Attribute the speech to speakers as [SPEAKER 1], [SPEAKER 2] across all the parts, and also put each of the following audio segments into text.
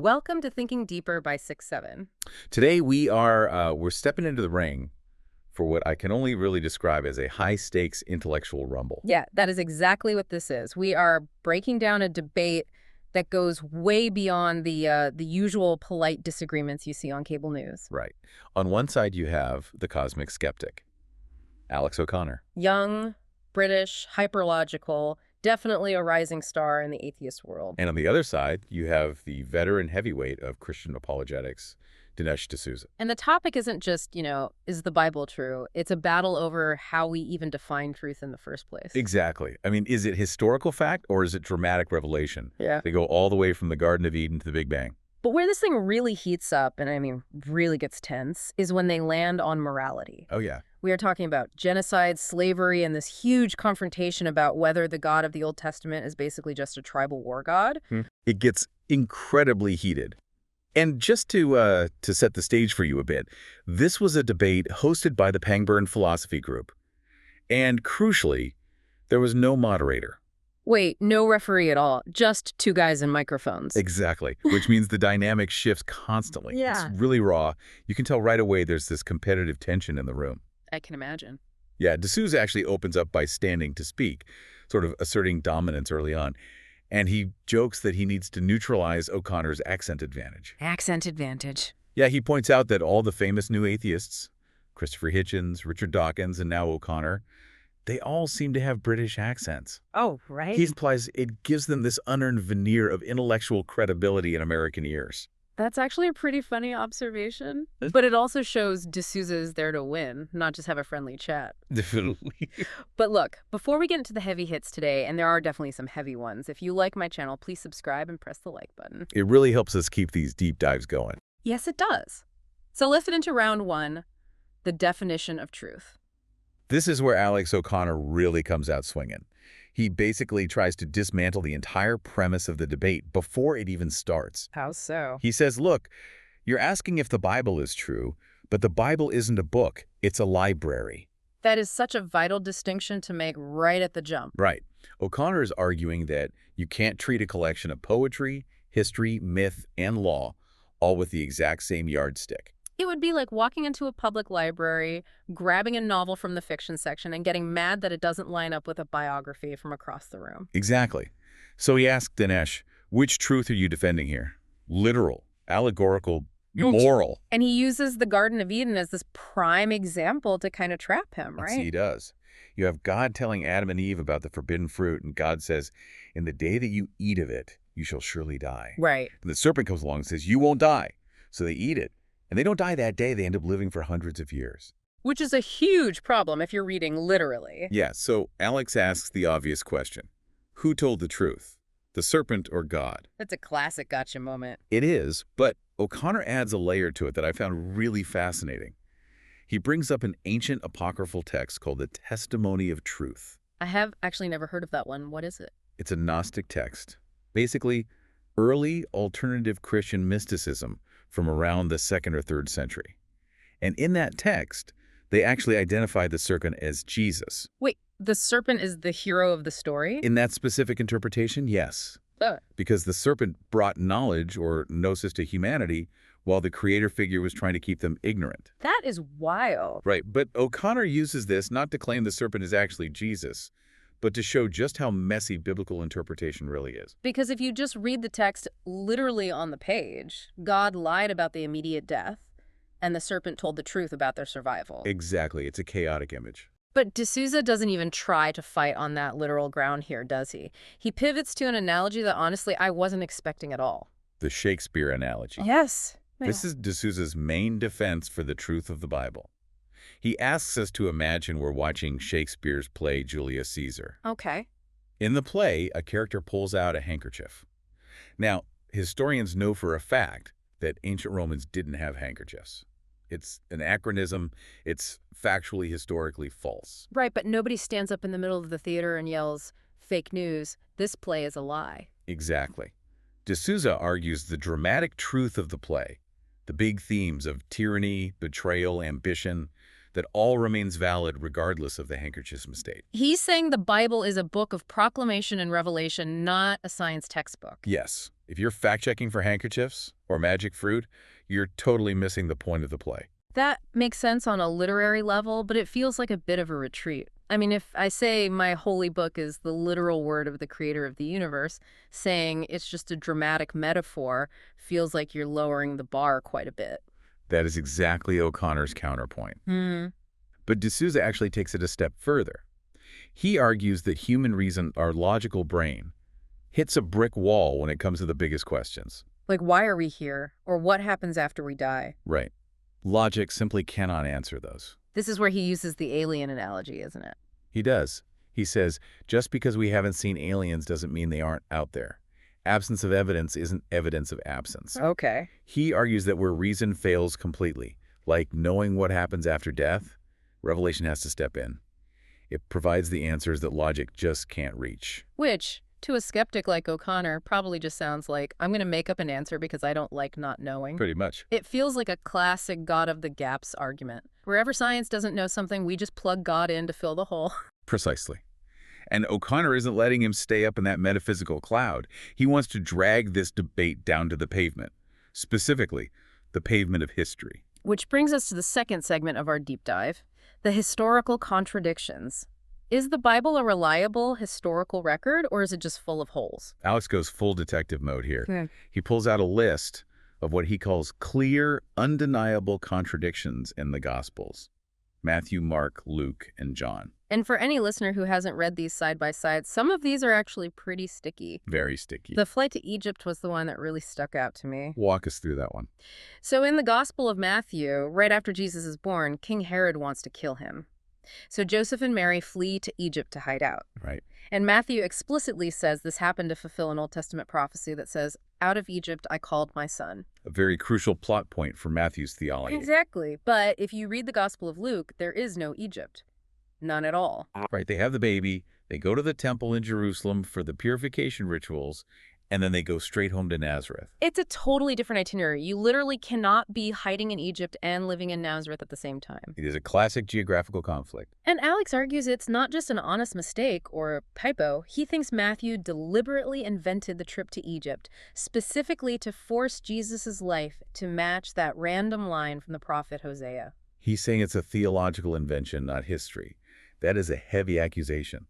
[SPEAKER 1] Welcome to Thinking Deeper by 6-7.
[SPEAKER 2] Today we're stepping into the ring for what I can only really describe as a high-stakes intellectual rumble.
[SPEAKER 1] Yeah, that is exactly what this is. We are breaking down a debate that goes way beyond the usual polite disagreements you see on cable news.
[SPEAKER 2] Right. On one side you have the cosmic skeptic, Alex O'Connor.
[SPEAKER 1] Young, British, hyperlogical, definitely a rising star in the atheist world.
[SPEAKER 2] And on the other side, you have the veteran heavyweight of Christian apologetics, Dinesh D'Souza.
[SPEAKER 1] And the topic isn't just, is the Bible true? It's a battle over how we even define truth in the first place.
[SPEAKER 2] Exactly. I mean, is it historical fact or is it dramatic revelation?
[SPEAKER 1] Yeah.
[SPEAKER 2] They go all the way from the Garden of Eden to the Big Bang.
[SPEAKER 1] But where this thing really heats up, and I mean really gets tense, is when they land on morality.
[SPEAKER 2] Oh, yeah.
[SPEAKER 1] We are talking about genocide, slavery, and this huge confrontation about whether the God of the Old Testament is basically just a tribal war god.
[SPEAKER 2] It gets incredibly heated. And just to set the stage for you a bit, this was a debate hosted by the Pangburn Philosophy Group. And crucially, there was no moderator.
[SPEAKER 1] Wait, no referee at all, just two guys and microphones.
[SPEAKER 2] Exactly, which means the dynamic shifts constantly.
[SPEAKER 1] Yeah.
[SPEAKER 2] It's really raw. You can tell right away there's this competitive tension in the room.
[SPEAKER 1] I can imagine.
[SPEAKER 2] Yeah, D'Souza actually opens up by standing to speak, sort of asserting dominance early on. And he jokes that he needs to neutralize O'Connor's accent advantage.
[SPEAKER 1] Accent advantage.
[SPEAKER 2] Yeah, he points out that all the famous new atheists, Christopher Hitchens, Richard Dawkins, and now O'Connor, they all seem to have British accents.
[SPEAKER 1] Oh, right.
[SPEAKER 2] He implies it gives them this unearned veneer of intellectual credibility in American ears.
[SPEAKER 1] That's actually a pretty funny observation. But it also shows D'Souza is there to win, not just have a friendly chat.
[SPEAKER 2] Definitely.
[SPEAKER 1] But look, before we get into the heavy hits today, and there are definitely some heavy ones, if you like my channel, please subscribe and press the like button.
[SPEAKER 2] It really helps us keep these deep dives going.
[SPEAKER 1] Yes, it does. So let's get into round one, the definition of truth.
[SPEAKER 2] This is where Alex O'Connor really comes out swinging. He basically tries to dismantle the entire premise of the debate before it even starts.
[SPEAKER 1] How so?
[SPEAKER 2] He says, look, you're asking if the Bible is true, but the Bible isn't a book, it's a library.
[SPEAKER 1] That is such a vital distinction to make right at the jump.
[SPEAKER 2] Right. O'Connor is arguing that you can't treat a collection of poetry, history, myth, and law all with the exact same yardstick.
[SPEAKER 1] It would be like walking into a public library, grabbing a novel from the fiction section, and getting mad that it doesn't line up with a biography from across the room.
[SPEAKER 2] Exactly. So he asked Dinesh, which truth are you defending here? Literal, allegorical, moral?
[SPEAKER 1] And he uses the Garden of Eden as this prime example to kind of trap him, right?
[SPEAKER 2] Yes, he does. You have God telling Adam and Eve about the forbidden fruit, and God says, in the day that you eat of it, you shall surely die.
[SPEAKER 1] Right.
[SPEAKER 2] And the serpent comes along and says, you won't die. So they eat it. And they don't die that day. They end up living for hundreds of years.
[SPEAKER 1] Which is a huge problem if you're reading literally.
[SPEAKER 2] Yeah, so Alex asks the obvious question. Who told the truth? The serpent or God?
[SPEAKER 1] That's a classic gotcha moment.
[SPEAKER 2] It is, but O'Connor adds a layer to it that I found really fascinating. He brings up an ancient apocryphal text called the Testimony of Truth.
[SPEAKER 1] I have actually never heard of that one. What is it?
[SPEAKER 2] It's a Gnostic text. Basically, early alternative Christian mysticism from around the 2nd or 3rd century. And in that text, they actually identify the serpent as Jesus.
[SPEAKER 1] Wait, the serpent is the hero of the story?
[SPEAKER 2] In that specific interpretation, yes. Because the serpent brought knowledge or gnosis to humanity while the creator figure was trying to keep them ignorant.
[SPEAKER 1] That is wild.
[SPEAKER 2] Right, but O'Connor uses this not to claim the serpent is actually Jesus, but to show just how messy biblical interpretation really is.
[SPEAKER 1] Because if you just read the text literally on the page, God lied about the immediate death, and the serpent told the truth about their survival.
[SPEAKER 2] Exactly. It's a chaotic image.
[SPEAKER 1] But D'Souza doesn't even try to fight on that literal ground here, does he? He pivots to an analogy that honestly I wasn't expecting at all.
[SPEAKER 2] The Shakespeare analogy.
[SPEAKER 1] Yes.
[SPEAKER 2] This is D'Souza's main defense for the truth of the Bible. He asks us to imagine we're watching Shakespeare's play Julius Caesar.
[SPEAKER 1] Okay.
[SPEAKER 2] In the play, a character pulls out a handkerchief. Now, historians know for a fact that ancient Romans didn't have handkerchiefs. It's an anachronism. It's factually, historically false.
[SPEAKER 1] Right, but nobody stands up in the middle of the theater and yells, fake news, this play is a lie.
[SPEAKER 2] Exactly. D'Souza argues the dramatic truth of the play, the big themes of tyranny, betrayal, ambition, that all remains valid regardless of the handkerchief's mistake.
[SPEAKER 1] He's saying the Bible is a book of proclamation and revelation, not a science textbook.
[SPEAKER 2] Yes. If you're fact-checking for handkerchiefs or magic fruit, you're totally missing the point of the play.
[SPEAKER 1] That makes sense on a literary level, but it feels like a bit of a retreat. I mean, if I say my holy book is the literal word of the creator of the universe, saying it's just a dramatic metaphor feels like you're lowering the bar quite a bit.
[SPEAKER 2] That is exactly O'Connor's counterpoint.
[SPEAKER 1] Hmm.
[SPEAKER 2] But D'Souza actually takes it a step further. He argues that human reason, our logical brain, hits a brick wall when it comes to the biggest questions.
[SPEAKER 1] Like, why are we here? Or what happens after we die?
[SPEAKER 2] Right. Logic simply cannot answer those.
[SPEAKER 1] This is where he uses the alien analogy, isn't it?
[SPEAKER 2] He does. He says, just because we haven't seen aliens doesn't mean they aren't out there. Absence of evidence isn't evidence of absence.
[SPEAKER 1] Okay.
[SPEAKER 2] He argues that where reason fails completely, like knowing what happens after death, revelation has to step in. It provides the answers that logic just can't reach.
[SPEAKER 1] Which, to a skeptic like O'Connor, probably just sounds like, I'm going to make up an answer because I don't like not knowing.
[SPEAKER 2] Pretty much.
[SPEAKER 1] It feels like a classic God of the gaps argument. Wherever science doesn't know something, we just plug God in to fill the hole.
[SPEAKER 2] Precisely. And O'Connor isn't letting him stay up in that metaphysical cloud. He wants to drag this debate down to the pavement, specifically the pavement of history.
[SPEAKER 1] Which brings us to the second segment of our deep dive, the historical contradictions. Is the Bible a reliable historical record, or is it just full of holes?
[SPEAKER 2] Alex goes full detective mode here.
[SPEAKER 1] Yeah.
[SPEAKER 2] He pulls out a list of what he calls clear, undeniable contradictions in the Gospels: Matthew, Mark, Luke, and John.
[SPEAKER 1] And for any listener who hasn't read these side by side, some of these are actually pretty sticky.
[SPEAKER 2] Very sticky.
[SPEAKER 1] The flight to Egypt was the one that really stuck out to me.
[SPEAKER 2] Walk us through that one.
[SPEAKER 1] So in the Gospel of Matthew, right after Jesus is born, King Herod wants to kill him. So Joseph and Mary flee to Egypt to hide out.
[SPEAKER 2] Right.
[SPEAKER 1] And Matthew explicitly says this happened to fulfill an Old Testament prophecy that says, "Out of Egypt I called my son."
[SPEAKER 2] A very crucial plot point for Matthew's theology.
[SPEAKER 1] Exactly. But if you read the Gospel of Luke, there is no Egypt. None at all.
[SPEAKER 2] Right. They have the baby. They go to the temple in Jerusalem for the purification rituals, and then they go straight home to Nazareth.
[SPEAKER 1] It's a totally different itinerary. You literally cannot be hiding in Egypt and living in Nazareth at the same time.
[SPEAKER 2] It is a classic geographical conflict.
[SPEAKER 1] And Alex argues it's not just an honest mistake or typo. He thinks Matthew deliberately invented the trip to Egypt, specifically to force Jesus' life to match that random line from the prophet Hosea.
[SPEAKER 2] He's saying it's a theological invention, not history. That is a heavy accusation,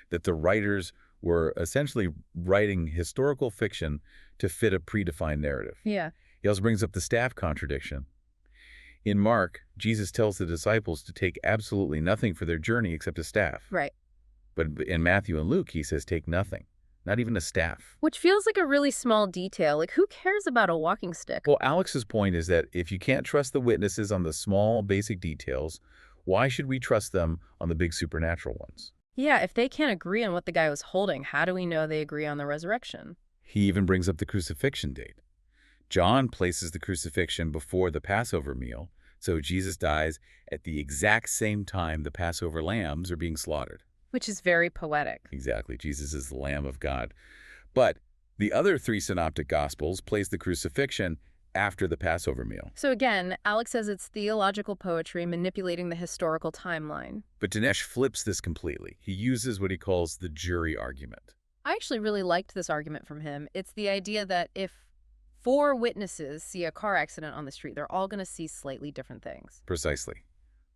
[SPEAKER 2] that the writers were essentially writing historical fiction to fit a predefined narrative.
[SPEAKER 1] Yeah.
[SPEAKER 2] He also brings up the staff contradiction. In Mark, Jesus tells the disciples to take absolutely nothing for their journey except a staff.
[SPEAKER 1] Right.
[SPEAKER 2] But in Matthew and Luke, he says take nothing, not even a staff.
[SPEAKER 1] Which feels like a really small detail. Like, who cares about a walking stick?
[SPEAKER 2] Well, Alex's point is that if you can't trust the witnesses on the small, basic details, why should we trust them on the big supernatural ones?
[SPEAKER 1] Yeah, if they can't agree on what the guy was holding, how do we know they agree on the resurrection?
[SPEAKER 2] He even brings up the crucifixion date. John places the crucifixion before the Passover meal, so Jesus dies at the exact same time the Passover lambs are being slaughtered.
[SPEAKER 1] Which is very poetic.
[SPEAKER 2] Exactly. Jesus is the Lamb of God. But the other three synoptic Gospels place the crucifixion after the Passover meal.
[SPEAKER 1] So again, Alex says it's theological poetry manipulating the historical timeline.
[SPEAKER 2] But Dinesh flips this completely. He uses what he calls the jury argument.
[SPEAKER 1] I actually really liked this argument from him. It's the idea that if 4 witnesses see a car accident on the street, they're all going to see slightly different things.
[SPEAKER 2] Precisely.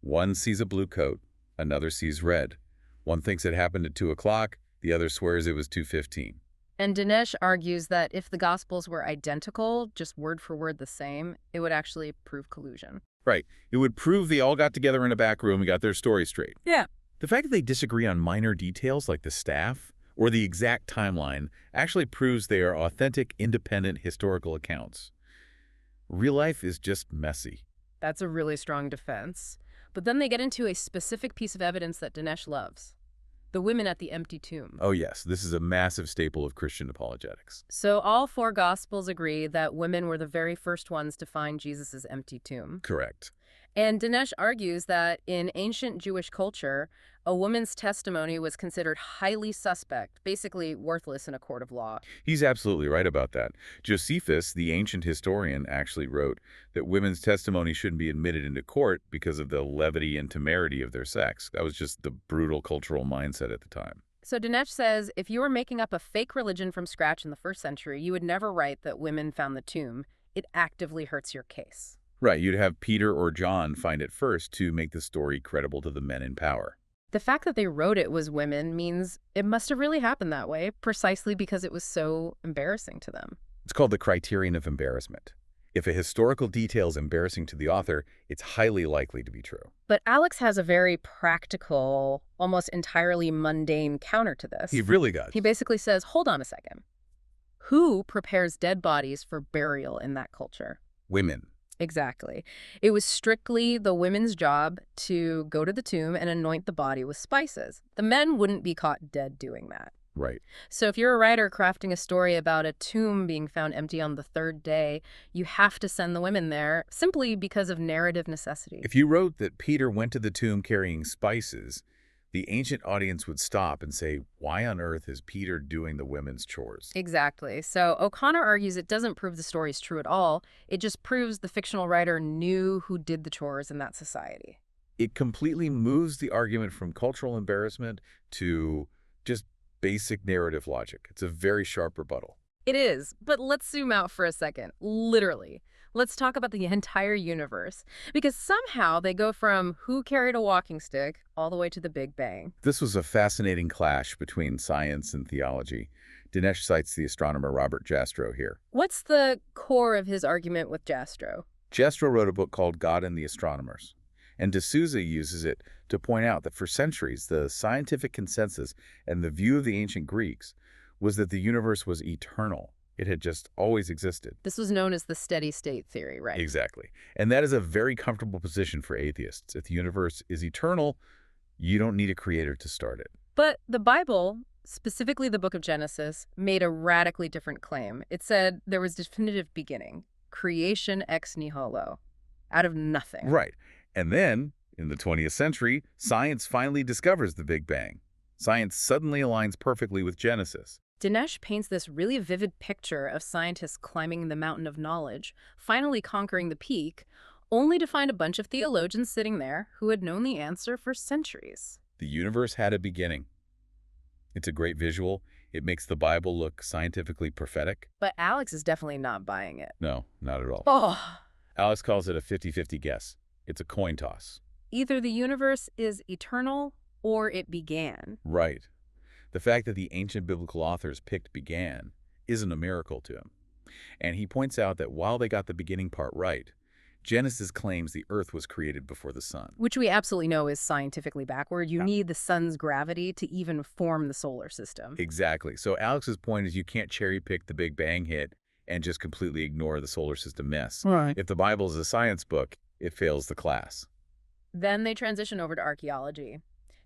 [SPEAKER 2] One sees a blue coat, another sees red. One thinks it happened at 2 o'clock, the other swears it was 2:15.
[SPEAKER 1] And Dinesh argues that if the Gospels were identical, just word for word the same, it would actually prove collusion.
[SPEAKER 2] Right. It would prove they all got together in a back room and got their story straight.
[SPEAKER 1] Yeah.
[SPEAKER 2] The fact that they disagree on minor details like the staff or the exact timeline actually proves they are authentic, independent historical accounts. Real life is just messy.
[SPEAKER 1] That's a really strong defense. But then they get into a specific piece of evidence that Dinesh loves. The women at the empty tomb.
[SPEAKER 2] Oh yes, this is a massive staple of Christian apologetics.
[SPEAKER 1] So all 4 Gospels agree that women were the very first ones to find Jesus' empty tomb.
[SPEAKER 2] Correct.
[SPEAKER 1] And Dinesh argues that in ancient Jewish culture, a woman's testimony was considered highly suspect, basically worthless in a court of law.
[SPEAKER 2] He's absolutely right about that. Josephus, the ancient historian, actually wrote that women's testimony shouldn't be admitted into court because of the levity and temerity of their sex. That was just the brutal cultural mindset at the time.
[SPEAKER 1] So Dinesh says if you were making up a fake religion from scratch in the first century, you would never write that women found the tomb. It actively hurts your case.
[SPEAKER 2] Right, you'd have Peter or John find it first to make the story credible to the men in power.
[SPEAKER 1] The fact that they wrote it was women means it must have really happened that way, precisely because it was so embarrassing to them.
[SPEAKER 2] It's called the criterion of embarrassment. If a historical detail is embarrassing to the author, it's highly likely to be true.
[SPEAKER 1] But Alex has a very practical, almost entirely mundane counter to this.
[SPEAKER 2] He really does.
[SPEAKER 1] He basically says, hold on a second. Who prepares dead bodies for burial in that culture?
[SPEAKER 2] Women.
[SPEAKER 1] Exactly. It was strictly the women's job to go to the tomb and anoint the body with spices. The men wouldn't be caught dead doing that.
[SPEAKER 2] Right.
[SPEAKER 1] So if you're a writer crafting a story about a tomb being found empty on the third day, you have to send the women there simply because of narrative necessity.
[SPEAKER 2] If you wrote that Peter went to the tomb carrying spices, the ancient audience would stop and say, why on earth is Peter doing the women's chores?
[SPEAKER 1] Exactly. So O'Connor argues it doesn't prove the story's true at all. It just proves the fictional writer knew who did the chores in that society.
[SPEAKER 2] It completely moves the argument from cultural embarrassment to just basic narrative logic. It's a very sharp rebuttal.
[SPEAKER 1] It is, but let's zoom out for a second. Literally. Let's talk about the entire universe. Because somehow they go from who carried a walking stick all the way to the Big Bang.
[SPEAKER 2] This was a fascinating clash between science and theology. Dinesh cites the astronomer Robert Jastrow here.
[SPEAKER 1] What's the core of his argument with Jastrow?
[SPEAKER 2] Jastrow wrote a book called God and the Astronomers, and D'Souza uses it to point out that for centuries, the scientific consensus and the view of the ancient Greeks was that the universe was eternal. It had just always existed.
[SPEAKER 1] This was known as the steady state theory, right?
[SPEAKER 2] Exactly. And that is a very comfortable position for atheists. If the universe is eternal, you don't need a creator to start it.
[SPEAKER 1] But the Bible, specifically the book of Genesis, made a radically different claim. It said there was definitive beginning, creation ex nihilo, out of nothing.
[SPEAKER 2] Right. And then, in the 20th century, science finally discovers the Big Bang. Science suddenly aligns perfectly with Genesis.
[SPEAKER 1] Dinesh paints this really vivid picture of scientists climbing the mountain of knowledge, finally conquering the peak, only to find a bunch of theologians sitting there who had known the answer for centuries.
[SPEAKER 2] The universe had a beginning. It's a great visual. It makes the Bible look scientifically prophetic.
[SPEAKER 1] But Alex is definitely not buying it.
[SPEAKER 2] No, not at all.
[SPEAKER 1] Oh,
[SPEAKER 2] Alex calls it a 50-50 guess. It's a coin toss.
[SPEAKER 1] either the universe is eternal or it began.
[SPEAKER 2] Right. The fact that the ancient biblical authors picked began isn't a miracle to him. And he points out that while they got the beginning part right, Genesis claims the earth was created before the sun.
[SPEAKER 1] Which we absolutely know is scientifically backward. You
[SPEAKER 2] Yeah.
[SPEAKER 1] need the sun's gravity to even form the solar system.
[SPEAKER 2] Exactly. So Alex's point is you can't cherry pick the Big Bang hit and just completely ignore the solar system mess.
[SPEAKER 1] Right.
[SPEAKER 2] If the Bible is a science book, it fails the class.
[SPEAKER 1] Then they transition over to archaeology.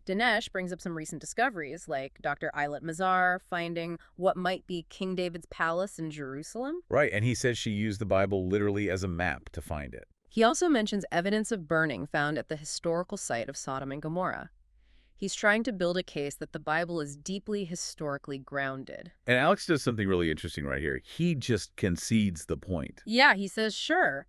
[SPEAKER 1] Dinesh brings up some recent discoveries, like Dr. Eilert Mazar finding what might be King David's palace in Jerusalem.
[SPEAKER 2] Right, and he says she used the Bible literally as a map to find it.
[SPEAKER 1] He also mentions evidence of burning found at the historical site of Sodom and Gomorrah. He's trying to build a case that the Bible is deeply historically grounded.
[SPEAKER 2] And Alex does something really interesting right here. He just concedes the point.
[SPEAKER 1] Yeah, he says, sure,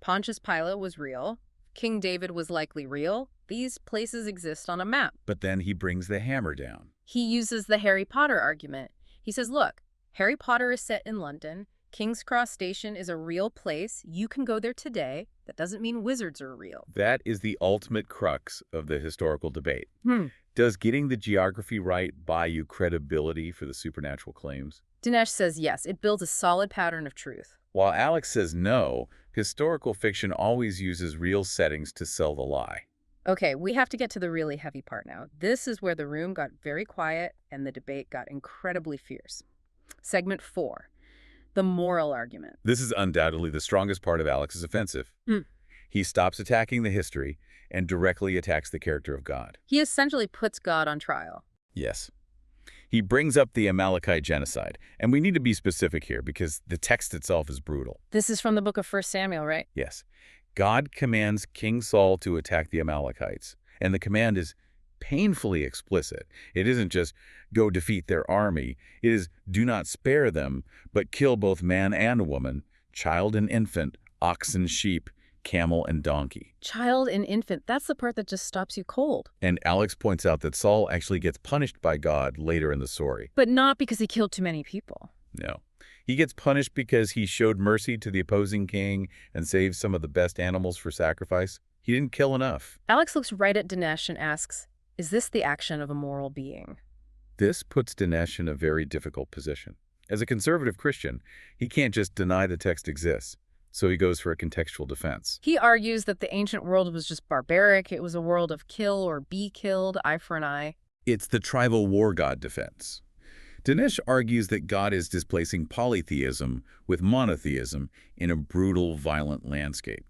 [SPEAKER 1] Pontius Pilate was real. King David was likely real. These places exist on a map.
[SPEAKER 2] But then he brings the hammer down.
[SPEAKER 1] He uses the Harry Potter argument. He says, look, Harry Potter is set in London. King's Cross Station is a real place. You can go there today. That doesn't mean wizards are real.
[SPEAKER 2] That is the ultimate crux of the historical debate.
[SPEAKER 1] Hmm.
[SPEAKER 2] Does getting the geography right buy you credibility for the supernatural claims?
[SPEAKER 1] Dinesh says yes, it builds a solid pattern of truth.
[SPEAKER 2] While Alex says no, historical fiction always uses real settings to sell the lie.
[SPEAKER 1] Okay, we have to get to the really heavy part now. This is where the room got very quiet and the debate got incredibly fierce. Segment 4, the moral argument.
[SPEAKER 2] This is undoubtedly the strongest part of Alex's offensive.
[SPEAKER 1] Hmm.
[SPEAKER 2] He stops attacking the history and directly attacks the character of God.
[SPEAKER 1] He essentially puts God on trial.
[SPEAKER 2] Yes. He brings up the Amalekite genocide, and we need to be specific here because the text itself is brutal.
[SPEAKER 1] This is from the book of 1 Samuel, right?
[SPEAKER 2] Yes. God commands King Saul to attack the Amalekites, and the command is painfully explicit. It isn't just, go defeat their army. It is, do not spare them, but kill both man and woman, child and infant, ox and sheep, camel and donkey.
[SPEAKER 1] Child and infant, that's the part that just stops you cold.
[SPEAKER 2] And Alex points out that Saul actually gets punished by God later in the story.
[SPEAKER 1] But not because he killed too many people.
[SPEAKER 2] No. He gets punished because he showed mercy to the opposing king and saved some of the best animals for sacrifice. He didn't kill enough.
[SPEAKER 1] Alex looks right at Dinesh and asks, is this the action of a moral being?
[SPEAKER 2] This puts Dinesh in a very difficult position. As a conservative Christian, he can't just deny the text exists, so he goes for a contextual defense.
[SPEAKER 1] He argues that the ancient world was just barbaric. It was a world of kill or be killed, eye for an eye.
[SPEAKER 2] It's the tribal war god defense. Dinesh argues that God is displacing polytheism with monotheism in a brutal, violent landscape.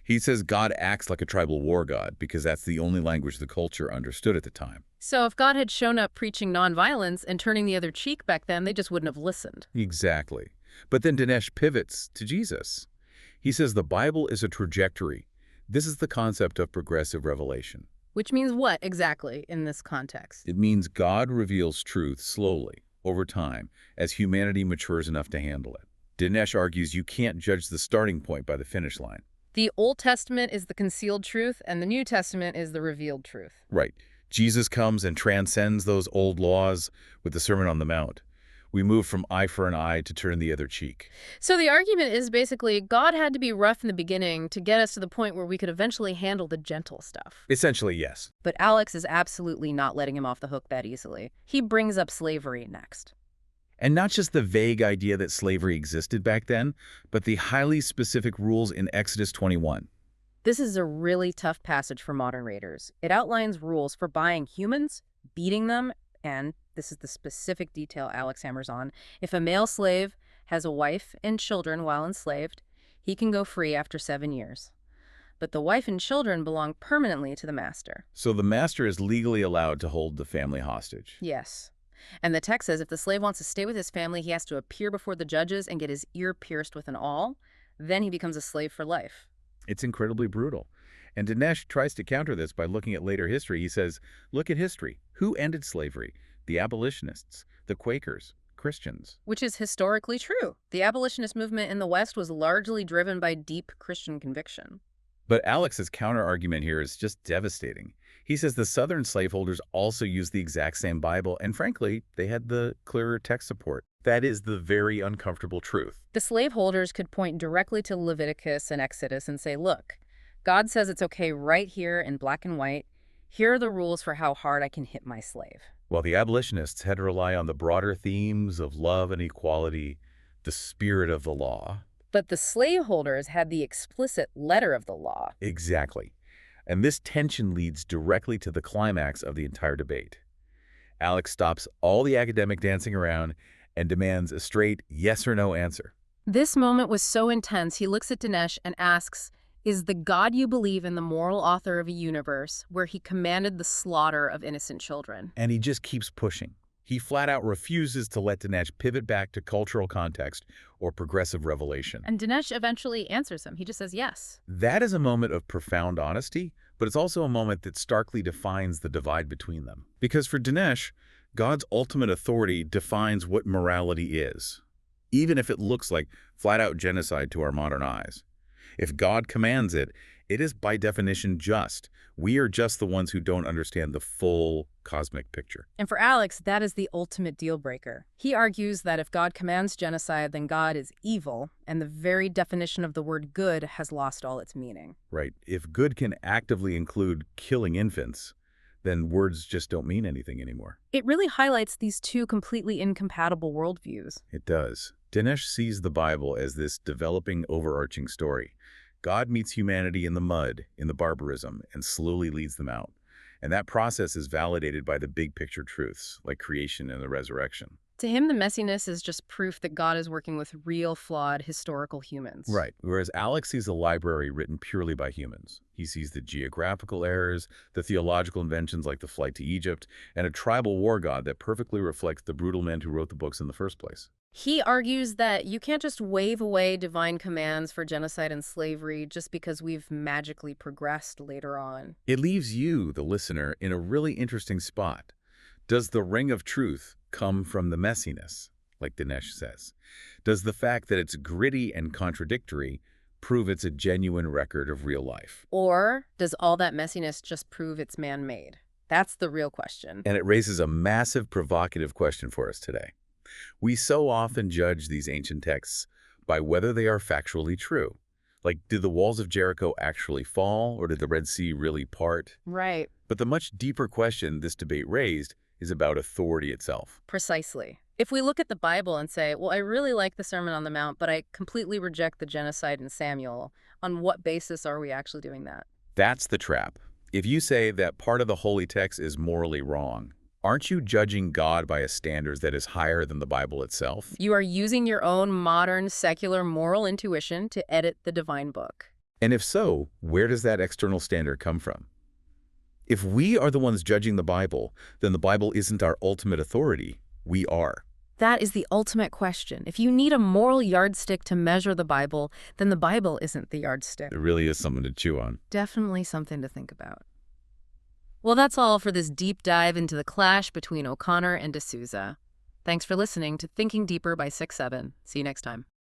[SPEAKER 2] He says God acts like a tribal war god because that's the only language the culture understood at the time.
[SPEAKER 1] So if God had shown up preaching nonviolence and turning the other cheek back then, they just wouldn't have listened.
[SPEAKER 2] Exactly. But then Dinesh pivots to Jesus. He says the Bible is a trajectory. This is the concept of progressive revelation.
[SPEAKER 1] Which means what exactly in this context?
[SPEAKER 2] It means God reveals truth slowly, over time, as humanity matures enough to handle it. Dinesh argues you can't judge the starting point by the finish line.
[SPEAKER 1] The Old Testament is the concealed truth, and the New Testament is the revealed truth.
[SPEAKER 2] Right. Jesus comes and transcends those old laws with the Sermon on the Mount. We move from eye for an eye to turn the other cheek.
[SPEAKER 1] So the argument is basically God had to be rough in the beginning to get us to the point where we could eventually handle the gentle stuff.
[SPEAKER 2] Essentially, yes.
[SPEAKER 1] But Alex is absolutely not letting him off the hook that easily. He brings up slavery next.
[SPEAKER 2] And not just the vague idea that slavery existed back then, but the highly specific rules in Exodus 21.
[SPEAKER 1] This is a really tough passage for modern readers. It outlines rules for buying humans, beating them, and this is the specific detail Alex hammers on. If a male slave has a wife and children while enslaved, he can go free after 7 years. But the wife and children belong permanently to the master.
[SPEAKER 2] So the master is legally allowed to hold the family hostage.
[SPEAKER 1] Yes. And the text says if the slave wants to stay with his family, he has to appear before the judges and get his ear pierced with an awl. Then he becomes a slave for life.
[SPEAKER 2] It's incredibly brutal. And Dinesh tries to counter this by looking at later history. He says, look at history. Who ended slavery? The abolitionists, the Quakers, Christians.
[SPEAKER 1] Which is historically true. The abolitionist movement in the West was largely driven by deep Christian conviction.
[SPEAKER 2] But Alex's counter-argument here is just devastating. He says the Southern slaveholders also used the exact same Bible, and frankly, they had the clearer text support. That is the very uncomfortable truth.
[SPEAKER 1] The slaveholders could point directly to Leviticus and Exodus and say, look, God says it's okay right here in black and white. Here are the rules for how hard I can hit my slave.
[SPEAKER 2] While the abolitionists had to rely on the broader themes of love and equality, the spirit of the law.
[SPEAKER 1] But the slaveholders had the explicit letter of the law.
[SPEAKER 2] Exactly. And this tension leads directly to the climax of the entire debate. Alex stops all the academic dancing around and demands a straight yes or no answer.
[SPEAKER 1] This moment was so intense, he looks at Dinesh and asks, is the God you believe in the moral author of a universe where he commanded the slaughter of innocent children?
[SPEAKER 2] And he just keeps pushing. He flat out refuses to let Dinesh pivot back to cultural context or progressive revelation.
[SPEAKER 1] And Dinesh eventually answers him. He just says yes.
[SPEAKER 2] That is a moment of profound honesty, but it's also a moment that starkly defines the divide between them. Because for Dinesh, God's ultimate authority defines what morality is, even if it looks like flat-out genocide to our modern eyes. If God commands it, it is by definition just. We are just the ones who don't understand the full cosmic picture.
[SPEAKER 1] And for Alex, that is the ultimate deal breaker. He argues that if God commands genocide, then God is evil, and the very definition of the word good has lost all its meaning.
[SPEAKER 2] Right. If good can actively include killing infants, then words just don't mean anything anymore.
[SPEAKER 1] It really highlights these two completely incompatible worldviews.
[SPEAKER 2] It does. Dinesh sees the Bible as this developing, overarching story. God meets humanity in the mud, in the barbarism, and slowly leads them out. And that process is validated by the big picture truths, like creation and the resurrection.
[SPEAKER 1] To him, the messiness is just proof that God is working with real, flawed, historical humans.
[SPEAKER 2] Right. Whereas Alex sees a library written purely by humans. He sees the geographical errors, the theological inventions like the flight to Egypt, and a tribal war god that perfectly reflects the brutal men who wrote the books in the first place.
[SPEAKER 1] He argues that you can't just wave away divine commands for genocide and slavery just because we've magically progressed later on.
[SPEAKER 2] It leaves you, the listener, in a really interesting spot. Does the ring of truth come from the messiness, like Dinesh says? Does the fact that it's gritty and contradictory prove it's a genuine record of real life?
[SPEAKER 1] Or does all that messiness just prove it's man-made? That's the real question.
[SPEAKER 2] And it raises a massive provocative question for us today. We so often judge these ancient texts by whether they are factually true. Like, did the walls of Jericho actually fall, or did the Red Sea really part?
[SPEAKER 1] Right.
[SPEAKER 2] But the much deeper question this debate raised is about authority itself.
[SPEAKER 1] Precisely. If we look at the Bible and say, well, I really like the Sermon on the Mount, but I completely reject the genocide in Samuel, on what basis are we actually doing that?
[SPEAKER 2] That's the trap. If you say that part of the holy text is morally wrong, aren't you judging God by a standard that is higher than the Bible itself?
[SPEAKER 1] You are using your own modern, secular moral intuition to edit the divine book.
[SPEAKER 2] And if so, where does that external standard come from? If we are the ones judging the Bible, then the Bible isn't our ultimate authority. We are.
[SPEAKER 1] That is the ultimate question. If you need a moral yardstick to measure the Bible, then the Bible isn't the yardstick.
[SPEAKER 2] It really is something to chew on.
[SPEAKER 1] Definitely something to think about. Well, that's all for this deep dive into the clash between O'Connor and D'Souza. Thanks for listening to Thinking Deeper by 6-7. See you next time.